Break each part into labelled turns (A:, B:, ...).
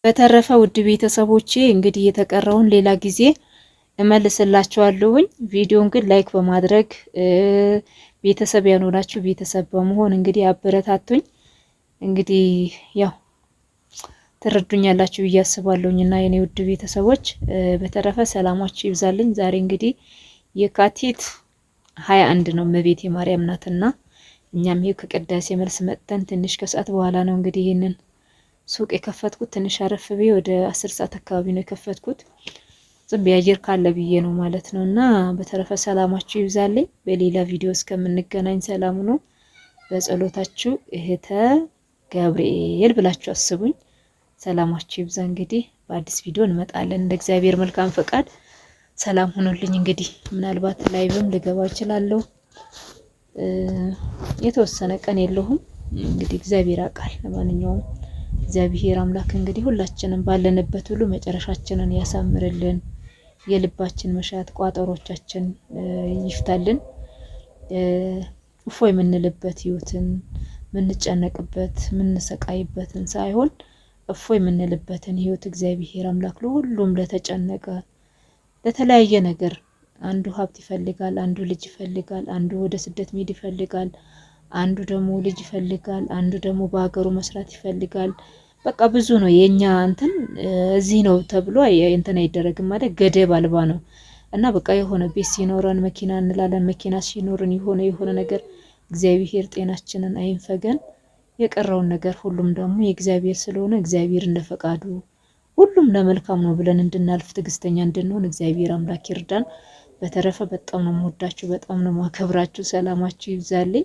A: በተረፈ ውድ ቤተሰቦቼ እንግዲህ የተቀረውን ሌላ ጊዜ እመልስላችኋለሁኝ። ቪዲዮን ግን ላይክ በማድረግ ቤተሰብ ያልሆናችሁ ቤተሰብ በመሆን እንግዲህ አበረታቱኝ። እንግዲህ ያው ትረዱኛላችሁ ብዬ አስባለሁኝ እና የኔ ውድ ቤተሰቦች በተረፈ ሰላማችሁ ይብዛልኝ። ዛሬ እንግዲህ የካቲት 21 ነው እመቤቴ ማርያም ናትና እኛም ይሄ ከቅዳሴ መልስ መጥተን ትንሽ ከሰዓት በኋላ ነው እንግዲህ ይሄንን ሱቅ የከፈትኩት። ትንሽ አረፍ ብዬ ወደ 10 ሰዓት አካባቢ ነው የከፈትኩት። ዝም አየር ካለ ብዬ ነው ማለት ነው። እና በተረፈ ሰላማችሁ ይብዛልኝ። በሌላ ቪዲዮ እስከምንገናኝ ሰላም ነው። በጸሎታችሁ እህተ ገብርኤል ብላችሁ አስቡኝ። ሰላማችሁ ይብዛ። እንግዲህ በአዲስ ቪዲዮ እንመጣለን እንደ እግዚአብሔር መልካም ፈቃድ። ሰላም ሁኑልኝ። እንግዲህ ምናልባት ላይቭም ልገባ እችላለሁ። የተወሰነ ቀን የለሁም እንግዲህ እግዚአብሔር ያውቃል። ለማንኛውም እግዚአብሔር አምላክ እንግዲህ ሁላችንም ባለንበት ሁሉ መጨረሻችንን ያሳምርልን። የልባችን መሻት ቋጠሮቻችን ይፍታልን። እፎይ የምንልበት ህይወትን ምንጨነቅበት ምንሰቃይበትን ሳይሆን እፎይ የምንልበትን ህይወት እግዚአብሔር አምላክ ለሁሉም ለተጨነቀ ለተለያየ ነገር አንዱ ሀብት ይፈልጋል፣ አንዱ ልጅ ይፈልጋል፣ አንዱ ወደ ስደት መሄድ ይፈልጋል፣ አንዱ ደግሞ ልጅ ይፈልጋል፣ አንዱ ደግሞ በሀገሩ መስራት ይፈልጋል። በቃ ብዙ ነው የኛ እንትን እዚህ ነው ተብሎ እንትን አይደረግም ማለት ገደብ አልባ ነው። እና በቃ የሆነ ቤት ሲኖረን መኪና እንላለን፣ መኪና ሲኖረን የሆነ ነገር እግዚአብሔር ጤናችንን አይንፈገን። የቀረውን ነገር ሁሉም ደግሞ የእግዚአብሔር ስለሆነ እግዚአብሔር እንደፈቃዱ ሁሉም ለመልካም ነው ብለን እንድናልፍ ትዕግስተኛ እንድንሆን እግዚአብሔር አምላክ ይርዳን። በተረፈ በጣም ነው የምወዳችሁ፣ በጣም ነው ማከብራችሁ። ሰላማችሁ ይብዛልኝ።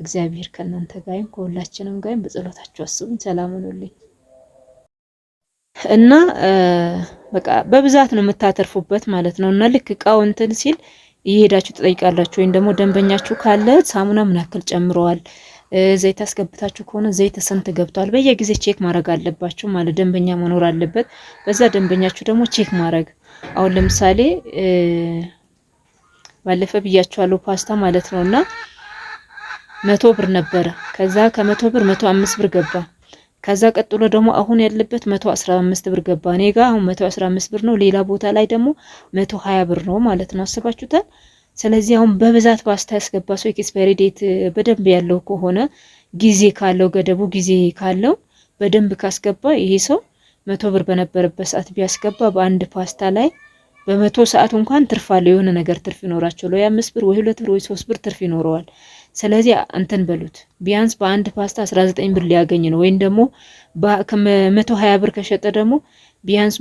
A: እግዚአብሔር ከእናንተ ጋርም ከሁላችንም ጋርም በጸሎታችሁ አስቡኝ። ሰላም ሁኑልኝ እና በቃ በብዛት ነው የምታተርፉበት ማለት ነው። እና ልክ እቃው እንትን ሲል እየሄዳችሁ ትጠይቃላችሁ። ወይም ደግሞ ደንበኛችሁ ካለ ሳሙና ምን ያክል ጨምረዋል፣ ዘይት አስገብታችሁ ከሆነ ዘይት ስንት ገብቷል፣ በየጊዜ ቼክ ማድረግ አለባችሁ ማለት ደንበኛ መኖር አለበት። በዛ ደንበኛችሁ ደግሞ ቼክ ማድረግ አሁን ለምሳሌ ባለፈ ብያችኋለሁ ፓስታ ማለት ነውና 100 ብር ነበረ። ከዛ ከ100 ብር 105 ብር ገባ። ከዛ ቀጥሎ ደግሞ አሁን ያለበት 115 ብር ገባ። እኔ ጋር አሁን 115 ብር ነው። ሌላ ቦታ ላይ ደግሞ 120 ብር ነው ማለት ነው። አስባችሁታል? ስለዚህ አሁን በብዛት ፓስታ ያስገባ ሰው ኤክስፓይሪ ዴት በደንብ ያለው ከሆነ ጊዜ ካለው ገደቡ ጊዜ ካለው በደንብ ካስገባ ይሄ ሰው 100 ብር በነበረበት ሰዓት ቢያስገባ በአንድ ፓስታ ላይ በ100 ሰዓት እንኳን ትርፍ አለው። የሆነ ነገር ትርፍ ይኖራቸው ወይ 5 ብር ወይ 2 ብር ወይ 3 ብር ትርፍ ይኖረዋል። ስለዚህ እንትን በሉት ቢያንስ በአንድ ፓስታ 19 ብር ሊያገኝ ነው። ወይም ደግሞ ከ120 ብር ከሸጠ ደግሞ ቢያንስ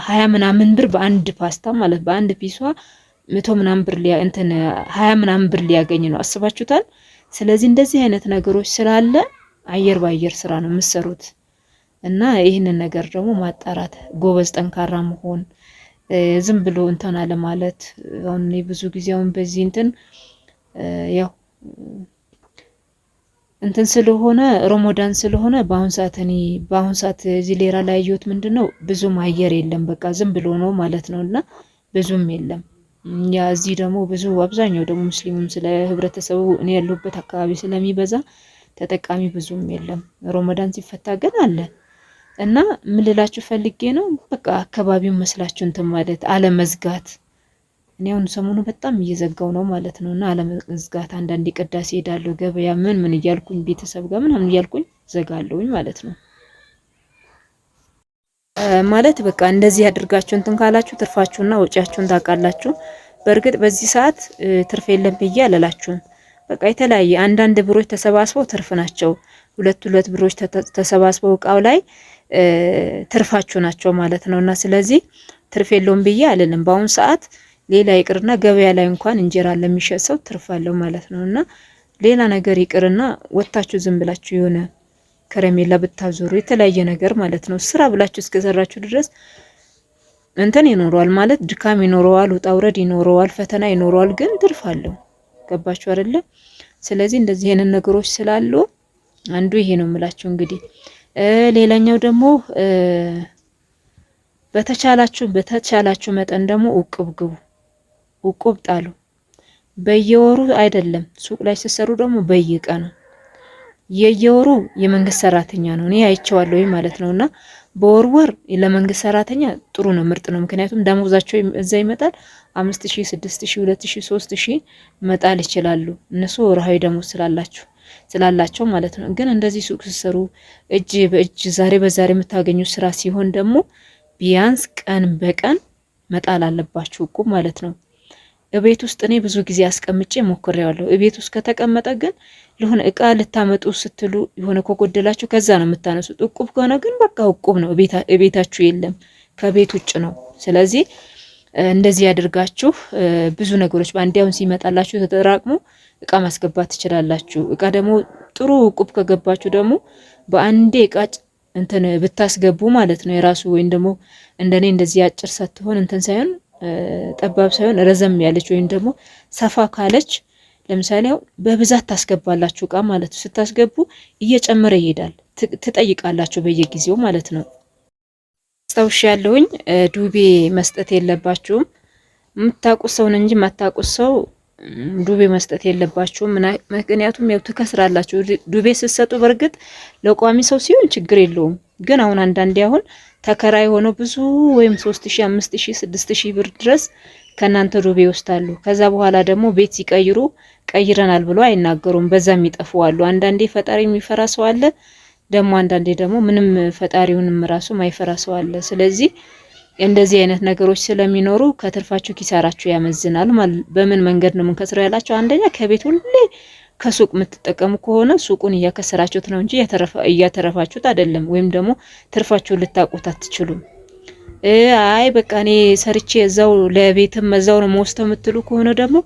A: 20 ምናምን ብር በአንድ ፓስታ ማለት በአንድ ፒሷ 100 ምናምን ብር 20 ምናምን ብር ሊያገኝ ነው። አስባችሁታል? ስለዚህ እንደዚህ አይነት ነገሮች ስላለ አየር ባየር ስራ ነው የምትሰሩት እና ይህንን ነገር ደግሞ ማጣራት ጎበዝ ጠንካራ መሆን ዝም ብሎ እንትን አለ ማለት አሁን ብዙ ጊዜ አሁን በዚህ ያው እንትን ስለሆነ ሮሞዳን ስለሆነ በአሁን ሰዓት እዚህ ሌላ ላይ ያየሁት ምንድነው ብዙም አየር የለም። በቃ ዝም ብሎ ነው ማለት ነውና ብዙም የለም። ያ እዚህ ደግሞ ብዙ አብዛኛው ደግሞ ሙስሊሙም ስለ ህብረተሰቡ እኔ ያለሁበት አካባቢ ስለሚበዛ ተጠቃሚ ብዙም የለም። ሮሞዳን ሲፈታ ግን አለ እና ምን ልላችሁ ፈልጌ ነው በቃ አካባቢውን መስላችሁ እንትን ማለት አለመዝጋት። እኔ አሁን ሰሞኑ በጣም እየዘጋው ነው ማለት ነውና አለመዝጋት። አንዳንዴ ቅዳሴ ሄዳለሁ ገበያ ምን እያልኩኝ ቤተሰብ ጋር ምናምን እያልኩኝ ዘጋለሁኝ ማለት ነው። ማለት በቃ እንደዚህ አድርጋችሁ እንትን ካላችሁ ትርፋችሁና ወጪያችሁን ታውቃላችሁ። በእርግጥ በዚህ ሰዓት ትርፍ የለም ብዬ አላላችሁም። በቃ የተለያየ አንዳንድ ብሮች ተሰባስበው ትርፍ ናቸው። ሁለት ብሮች ተሰባስበው እቃው ላይ ትርፋችሁ ናቸው ማለት ነውና ስለዚህ ትርፍ የለውም ብዬ አልልም። በአሁን ሰዓት ሌላ ይቅርና ገበያ ላይ እንኳን እንጀራ ለሚሸጥ ሰው ትርፍ አለው ማለት ነውና ሌላ ነገር ይቅርና ወጣችሁ ዝም ብላችሁ የሆነ ከረሜላ ብታዞሩ የተለያየ ነገር ማለት ነው ስራ ብላችሁ እስከሰራችሁ ድረስ እንትን ይኖረዋል ማለት ድካም ይኖረዋል፣ ውጣ ውረድ ይኖረዋል፣ ፈተና ይኖረዋል፣ ግን ትርፍ አለው። ገባችሁ አይደለ? ስለዚህ እንደዚህ አይነት ነገሮች ስላሉ አንዱ ይሄ ነው የምላችሁ። እንግዲህ ሌላኛው ደግሞ በተቻላችሁ መጠን ደግሞ እቁብ ግቡ፣ እቁብ ጣሉ። በየወሩ አይደለም ሱቅ ላይ ሲሰሩ ደግሞ በየቀኑ የየወሩ የመንግስት ሰራተኛ ነው እኔ አይቼዋለሁ ማለት ነውና በወር ለመንግስት ሰራተኛ ጥሩ ነው፣ ምርጥ ነው። ምክንያቱም ደሞዛቸው እዛ ይመጣል 5000፣ 6000፣ 2000፣ 3000 መጣል ይችላሉ እነሱ ወርሃዊ ደሞዝ ስላላቸው ማለት ነው። ግን እንደዚህ ሱቅ ሲሰሩ እጅ በእጅ ዛሬ በዛሬ የምታገኙት ስራ ሲሆን ደግሞ ቢያንስ ቀን በቀን መጣል አለባችሁ እቁብ ማለት ነው። እቤት ውስጥ እኔ ብዙ ጊዜ አስቀምጬ ሞክሬዋለሁ። እቤት ውስጥ ከተቀመጠ ግን ለሆነ እቃ ልታመጡ ስትሉ የሆነ ከጎደላችሁ ከዛ ነው የምታነሱት። እቁብ ከሆነ ግን በቃ እቁብ ነው፣ እቤታችሁ የለም፣ ከቤት ውጭ ነው። ስለዚህ እንደዚህ ያድርጋችሁ ብዙ ነገሮች በአንዴ አሁን ሲመጣላችሁ ተጠራቅሞ እቃ ማስገባት ትችላላችሁ። እቃ ደግሞ ጥሩ እቁብ ከገባችሁ ደግሞ በአንዴ እቃ እንትን ብታስገቡ ማለት ነው የራሱ ወይም ደግሞ እንደኔ እንደዚህ አጭር ሳትሆን እንትን ሳይሆን ጠባብ ሳይሆን ረዘም ያለች ወይም ደግሞ ሰፋ ካለች ለምሳሌ በብዛት ታስገባላችሁ እቃ ማለት ነው። ስታስገቡ እየጨመረ ይሄዳል፣ ትጠይቃላችሁ በየጊዜው ማለት ነው። አስታውሽ ያለውኝ ዱቤ መስጠት የለባችሁም። የምታውቁት ሰው እንጂ የማታውቁት ሰው ዱቤ መስጠት የለባችሁም። ምክንያቱም ያው ትከስራላችሁ። ዱቤ ስትሰጡ በርግጥ ለቋሚ ሰው ሲሆን ችግር የለውም። ግን አሁን አንዳንዴ አሁን ተከራይ ሆኖ ብዙ ወይም 3000፣ 5000፣ 6000 ብር ድረስ ከናንተ ዱቤ ይወስዳሉ። ከዛ በኋላ ደግሞ ቤት ሲቀይሩ ቀይረናል ብሎ አይናገሩም። በዛ የሚጠፉ አሉ። አንዳንዴ ፈጣሪ የሚፈራ ሰው አለ፣ ደግሞ አንዳንዴ ደግሞ ምንም ፈጣሪውንም ራሱ ማይፈራ ሰው አለ። ስለዚህ እንደዚህ አይነት ነገሮች ስለሚኖሩ ከትርፋችሁ ኪሳራችሁ ያመዝናል። በምን መንገድ ነው የምንከስረው ያላችሁ፣ አንደኛ ከቤት ሁሌ ከሱቅ የምትጠቀሙ ከሆነ ሱቁን እያከሰራችሁት ነው እንጂ እያተረፋችሁት አይደለም። ወይም ደግሞ ትርፋችሁን ልታውቁት አትችሉም። አይ በቃ እኔ ሰርቼ እዛው ለቤትም እዛው ነው መወስተው የምትሉ ከሆነ ደግሞ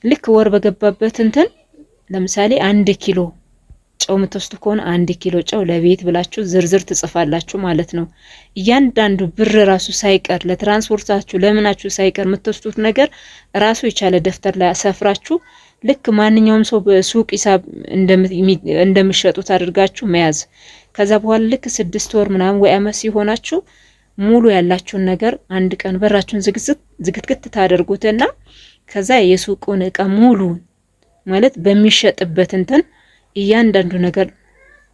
A: ልክ ወር በገባበት እንትን ለምሳሌ 1 ኪሎ ጨው የምትወስዱ ከሆነ 1 ኪሎ ጨው ለቤት ብላችሁ ዝርዝር ትጽፋላችሁ ማለት ነው። እያንዳንዱ ብር ራሱ ሳይቀር ለትራንስፖርታችሁ ለምናችሁ ሳይቀር የምትወስዱት ነገር ራሱ የቻለ ደፍተር ላይ አሰፍራችሁ ልክ ማንኛውም ሰው በሱቅ ሂሳብ እንደምትሸጡት አድርጋችሁ መያዝ። ከዛ በኋላ ልክ 6 ወር ምናምን ወይ አመት ሲሆናችሁ ሙሉ ያላችሁን ነገር አንድ ቀን በራችሁን ዝግትግት ታደርጉትና ከዛ የሱቁን እቃ ሙሉ ማለት በሚሸጥበት እንትን እያንዳንዱ ነገር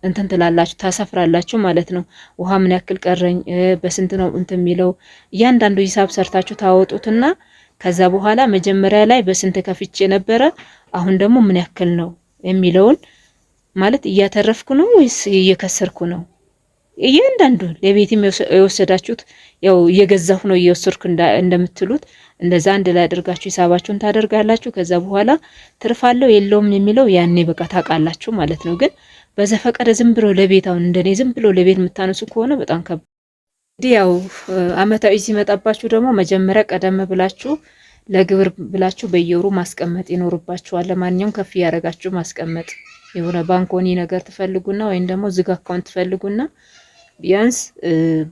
A: እንትን ትላላችሁ ታሰፍራላችሁ ማለት ነው። ውሃ ምን ያክል ቀረኝ፣ በስንት ነው እንትን የሚለው እያንዳንዱ ሂሳብ ሰርታችሁ ታወጡትና ከዛ በኋላ መጀመሪያ ላይ በስንት ከፍቼ ነበረ አሁን ደግሞ ምን ያክል ነው የሚለውን ማለት እያተረፍኩ ነው ወይስ እየከሰርኩ ነው፣ እያንዳንዱ ለቤትም የወሰዳችሁት ያው እየገዛሁ ነው እየወሰድኩ እንደምትሉት እንደዛ አንድ ላይ አድርጋችሁ ሂሳባችሁን ታደርጋላችሁ። ከዛ በኋላ ትርፋለው የለውም የሚለው ያኔ በቃ ታውቃላችሁ ማለት ነው። ግን በዘፈቀደ ዝም ብሎ ለቤት አሁን እንደኔ ዝም ብሎ ለቤት የምታነሱ ከሆነ በጣም ከባድ። እንግዲህ ያው አመታዊ ሲመጣባችሁ ደግሞ መጀመሪያ ቀደም ብላችሁ ለግብር ብላችሁ በየወሩ ማስቀመጥ ይኖርባችኋል። ለማንኛውም ከፍ ያደርጋችሁ ማስቀመጥ የሆነ ባንኮኒ ነገር ትፈልጉና ወይም ደግሞ ዝግ አካውንት ትፈልጉና ቢያንስ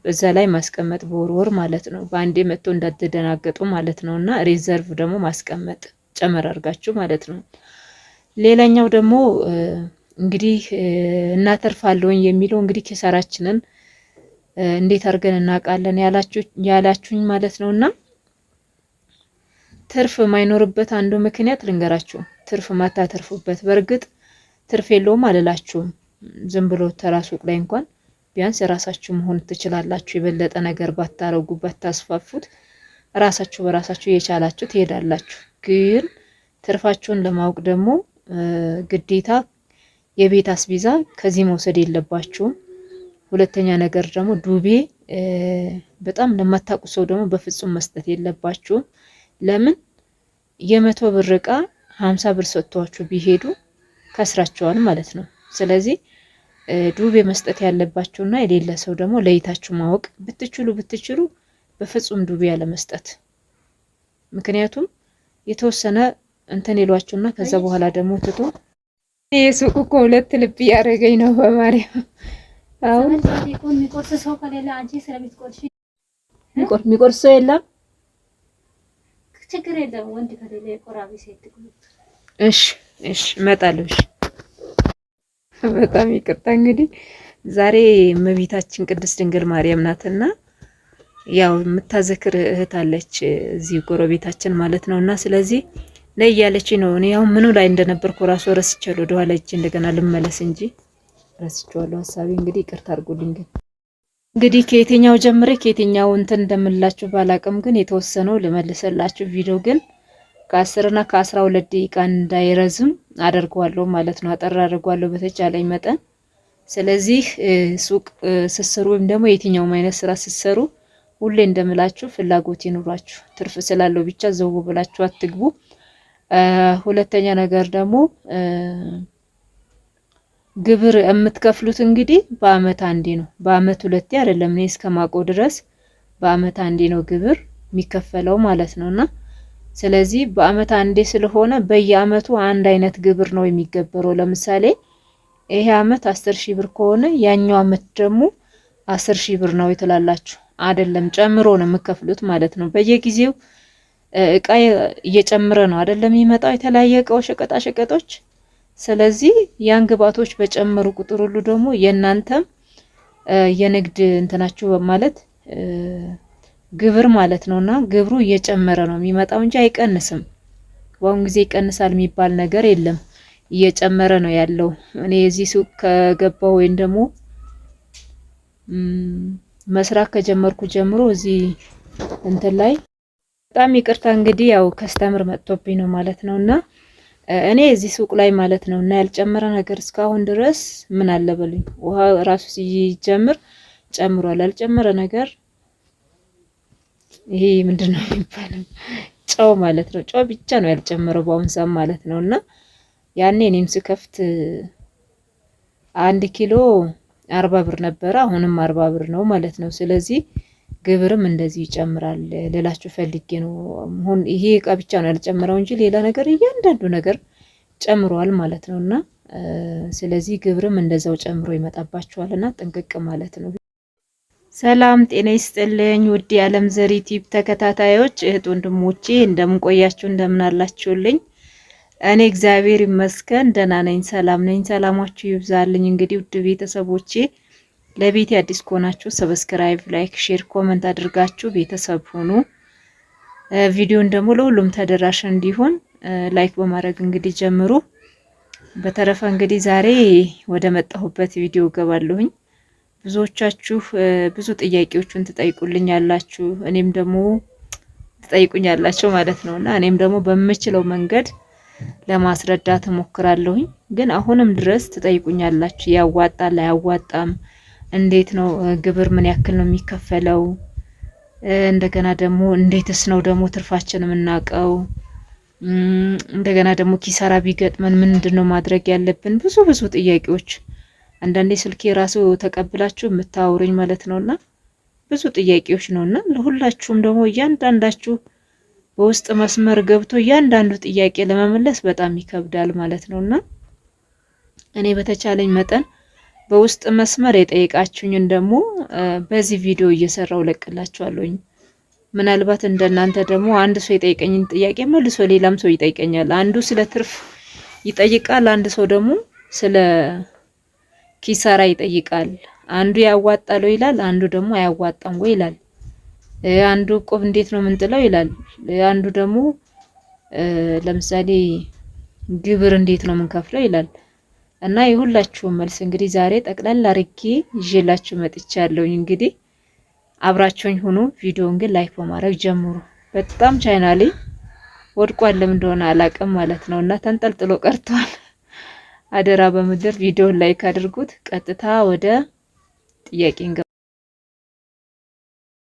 A: በዛ ላይ ማስቀመጥ በወር ማለት ነው። በአንዴ መጥቶ እንዳትደናገጡ ማለት ነውና ሪዘርቭ ደግሞ ማስቀመጥ ጨመር አድርጋችሁ ማለት ነው። ሌላኛው ደግሞ እንግዲህ እናተርፋለን የሚለው እንግዲህ ኪሳራችንን እንዴት አድርገን እናውቃለን ያላችሁኝ ማለት ነውና ትርፍ ማይኖርበት አንዱ ምክንያት ልንገራችሁ። ትርፍ ማታተርፉበት በርግጥ ትርፍ የለውም አልላችሁም። ዝም ብሎ ተራሱቅ ላይ እንኳን ቢያንስ ራሳችሁ መሆን ትችላላችሁ። የበለጠ ነገር ባታረጉ ባታስፋፉት ራሳችሁ በራሳችሁ እየቻላችሁ ትሄዳላችሁ። ግን ትርፋችሁን ለማወቅ ደግሞ ግዴታ የቤት አስቤዛ ከዚህ መውሰድ የለባችሁም። ሁለተኛ ነገር ደግሞ ዱቤ በጣም ለማታውቁ ሰው ደግሞ በፍጹም መስጠት የለባችሁም። ለምን 100 ብር እቃ 50 ብር ሰጥቷችሁ ቢሄዱ ከስራቸዋል ማለት ነው። ስለዚህ ዱቤ መስጠት ያለባችሁና የሌለ ሰው ደግሞ ለይታችሁ ማወቅ ብትችሉ በፍጹም ዱቤ ያለ መስጠት። ምክንያቱም የተወሰነ እንትን ይሏችሁና ከዛ በኋላ ደግሞ ትቶ የሱቁ እኮ 2 ልብ ያረገኝ ነው በማርያም። አሁን የሚቆርስ ሰው ከሌለ አንቺ ስለምትቆርሺ የሚቆርስ ሰው የለም፣ ችግር የለም። ወንድ ከሌለ ቆራቢ ሴት ትቁም። እሺ እመጣለሁ። በጣም ይቅርታ እንግዲህ ዛሬ እመቤታችን ቅድስት ድንግል ማርያም ናትና ያው የምታዘክር እህት አለች እዚህ ጎረቤታችን ማለት ነውና ስለዚህ ላይ ያለች ነው። እኔ ያው ምኑ ላይ እንደነበርኩ ራሱ ረስቻለሁ። ወደኋላ እጅ እንደገና ልመለስ እንጂ ረስቻለሁ ሐሳቤ። እንግዲህ ይቅርታ አድርጉልኝ ግን እንግዲህ ከየትኛው ጀምሬ ከየትኛው እንትን እንደምላችሁ ባላቅም ግን የተወሰነው ልመልሰላችሁ። ቪዲዮ ግን ከ10 እና ከ12 ደቂቃ እንዳይረዝም አደርገዋለሁ ማለት ነው። አጠር አደርገዋለሁ በተቻለኝ መጠን። ስለዚህ ሱቅ ስሰሩ ወይም ደግሞ የትኛውም አይነት ስራ ስሰሩ ሁሌ እንደምላችሁ ፍላጎት ይኑራችሁ። ትርፍ ስላለው ብቻ ዘው ብላችሁ አትግቡ። ሁለተኛ ነገር ደግሞ ግብር የምትከፍሉት እንግዲህ በአመት አንዴ ነው። በአመት ሁለቴ አይደለም። እኔ እስከማውቀው ድረስ በአመት አንዴ ነው ግብር የሚከፈለው ማለት ነውና ስለዚህ በአመት አንዴ ስለሆነ በየአመቱ አንድ አይነት ግብር ነው የሚገበረው። ለምሳሌ ይሄ አመት 10,000 ብር ከሆነ ያኛው አመት ደግሞ 10,000 ብር ነው ይተላላችሁ አይደለም። ጨምሮ ነው የምከፍሉት ማለት ነው። በየጊዜው እቃ እየጨመረ ነው አይደለም የሚመጣው የተለያየ እቃዎች፣ ሸቀጣ ሸቀጦች። ስለዚህ ያን ግብአቶች በጨመሩ ቁጥር ሁሉ ደግሞ የእናንተም የንግድ እንትናችሁ ማለት ግብር ማለት ነውና ግብሩ እየጨመረ ነው የሚመጣው እንጂ አይቀንስም። በአሁን ጊዜ ይቀንሳል የሚባል ነገር የለም፣ እየጨመረ ነው ያለው። እኔ እዚህ ሱቅ ከገባው ወይም ደግሞ መስራት ከጀመርኩ ጀምሮ እዚህ እንትን ላይ በጣም ይቅርታ እንግዲህ ያው ከስተምር መጥቶብኝ ነው ማለት ነውና እኔ እዚህ ሱቅ ላይ ማለት ነው እና ያልጨመረ ነገር እስካሁን ድረስ ምን አለ በሉኝ። ውሃ ራሱ ሲጀምር ጨምሯል። ያልጨመረ ነገር ይሄ ምንድነው የሚባለው? ጨው ማለት ነው። ጨው ብቻ ነው ያልጨመረው በአሁን ሰዓት ማለት ነውና ያኔ እኔም ስከፍት 1 ኪሎ 40 ብር ነበረ። አሁንም 40 ብር ነው ማለት ነው። ስለዚህ ግብርም እንደዚህ ይጨምራል ልላችሁ ፈልጌ ነው። አሁን ይሄ እቃ ብቻ ነው ያልጨመረው እንጂ ሌላ ነገር እያንዳንዱ ነገር ጨምሯል ማለት ነውና ስለዚህ ግብርም እንደዛው ጨምሮ ይመጣባችኋልና ጥንቅቅ ማለት ነው። ሰላም ጤና ይስጥልኝ ውድ የዓለም ዘር ዩቲዩብ ተከታታዮች እህት ወንድሞቼ፣ እንደምን ቆያችሁ? እንደምን አላችሁልኝ? እኔ እግዚአብሔር ይመስገን ደህና ነኝ፣ ሰላም ነኝ። ሰላማችሁ ይብዛልኝ። እንግዲህ ውድ ቤተሰቦቼ ለቤት አዲስ ከሆናችሁ ሰብስክራይብ፣ ላይክ፣ ሼር፣ ኮመንት አድርጋችሁ ቤተሰብ ሁኑ። ቪዲዮን ደግሞ ለሁሉም ተደራሽ እንዲሆን ላይክ በማድረግ እንግዲህ ጀምሩ። በተረፈ እንግዲህ ዛሬ ወደ መጣሁበት ቪዲዮ ገባለሁኝ። ብዙዎቻችሁ ብዙ ጥያቄዎችን ትጠይቁልኛላችሁ፣ እኔም ደግሞ ትጠይቁኛላችሁ ማለት ነውና እኔም ደግሞ በምችለው መንገድ ለማስረዳት እሞክራለሁኝ። ግን አሁንም ድረስ ትጠይቁኛላችሁ፣ ያዋጣል አያዋጣም፣ እንዴት ነው ግብር ምን ያክል ነው የሚከፈለው፣ እንደገና ደግሞ እንዴትስ ነው ደግሞ ትርፋችን የምናውቀው፣ እንደገና ደግሞ ኪሳራ ቢገጥመን ምንድነው ማድረግ ያለብን፣ ብዙ ጥያቄዎች አንዳንዴ ስልኬ ራሱ ተቀብላችሁ የምታወሩኝ ማለት ነውና ብዙ ጥያቄዎች ነውና ለሁላችሁም ደግሞ እያንዳንዳችሁ በውስጥ መስመር ገብቶ እያንዳንዱ ጥያቄ ለመመለስ በጣም ይከብዳል ማለት ነውና እኔ በተቻለኝ መጠን በውስጥ መስመር የጠየቃችሁኝን ደግሞ በዚህ ቪዲዮ እየሰራው ለቅላችኋለሁኝ። ምናልባት እንደናንተ ደግሞ አንድ ሰው የጠየቀኝን ጥያቄ መልሶ ሌላም ሰው ይጠይቀኛል። አንዱ ስለ ትርፍ ይጠይቃል፣ አንድ ሰው ደግሞ ስለ ኪሳራ ይጠይቃል። አንዱ ያዋጣል ይላል፣ አንዱ ደግሞ አያዋጣም ወይ ይላል። አንዱ ቆብ እንዴት ነው ምንጥለው ይላል፣ አንዱ ደግሞ ለምሳሌ ግብር እንዴት ነው ምንከፍለው ይላል። እና የሁላችሁም መልስ እንግዲህ ዛሬ ጠቅላላ አርጌ ይዤላችሁ መጥቻለሁ። እንግዲህ አብራችሁኝ ሁኑ። ቪዲዮውን ግን ላይክ በማድረግ ጀምሩ። በጣም ቻናሌ ወድቋል ለምን እንደሆነ አላቅም ማለት ነውና ተንጠልጥሎ ቀርቷል። አደራ በምድር ቪዲዮውን ላይክ አድርጉት። ቀጥታ ወደ ጥያቄ